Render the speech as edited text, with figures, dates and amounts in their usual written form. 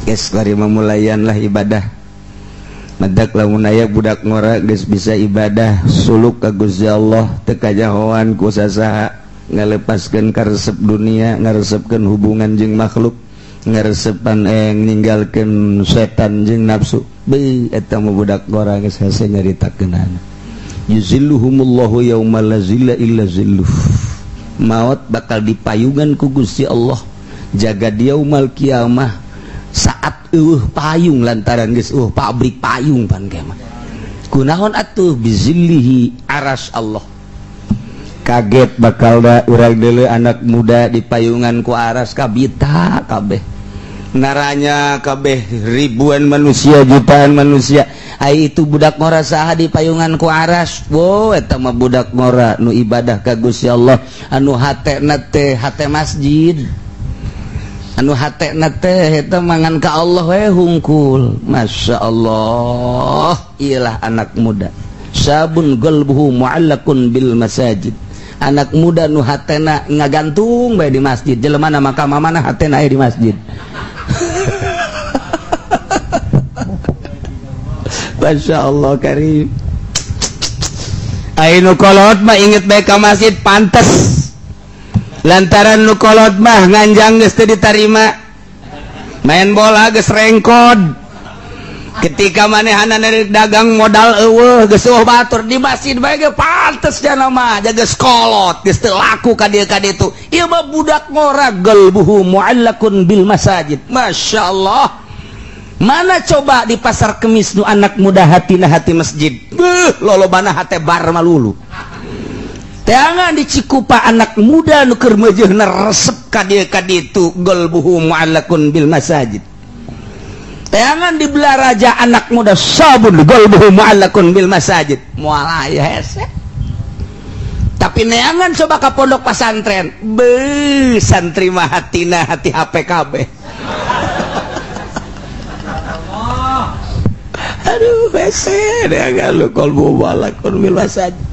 geus bari memulayan lah ibadah madak lamun aya budak ngora geus bisa ibadah suluk ka Gusti Allah teu kajahoan ku sasaha ngalepaskeun karesep dunia ngaresepkeun hubungan jeung makhluk ngaresepan ninggalkeun setan jeung nafsu beuh eta mah budak ngora geus hese nyaritakeunana yuzilluhumullahu yaumal la zilla illa zilluh maut bakal dipayungan ku Gusti Allah jaga yaumal kiamah saat payung lantaran geus pabrik payung pan kemah kunaon atuh bizillihi aras Allah kaget bakal da urang deuleu anak muda di payungan ku aras kabita kabeh naranya kabeh ribuan manusia jutaan manusia ai itu budak ngora saha di payungan ku aras wo eta mah budak ngora nu ibadah ka Gusti Allah anu hatena teh hate masjid anu hatena teh eta mangan ka Allah we hungkul masya Allah iyalah anak muda sabun qalbuhu mu'allaqun bil masajid anak muda nu hatena ngagantung bae di masjid jelema maka mamana hatena aya di masjid masya Allah karim ainu kolot mah inget bae ka masjid pantes lantaran nu kolot mah nganjang geus teu ditarima main bola geus rengkod ketika manehana dagang modal eueuh geus batur di masjid bae ge pantes cenah mah jaga kolot geus teu laku ka dieu ka ditu ieu mah budak ngora qalbuhu mu'allaqun bil masajid masyaallah mana coba di pasar kemis nu anak muda hatina hati masjid lolobana hate bar malulu teangan di Cikupa anak muda nu keur meujeuhna resep ka dieu ka ditu qalbuhu mu'allaqun bil masajid teangan di Belaraja anak muda sabun qalbuhu mu'allaqun bil masajid moal aya hese tapi neangan coba ka pondok pesantren beuh santri mah hatina hati HP kabeh aduh hese neangan lu qalbuhu mu'allaqun bil masajid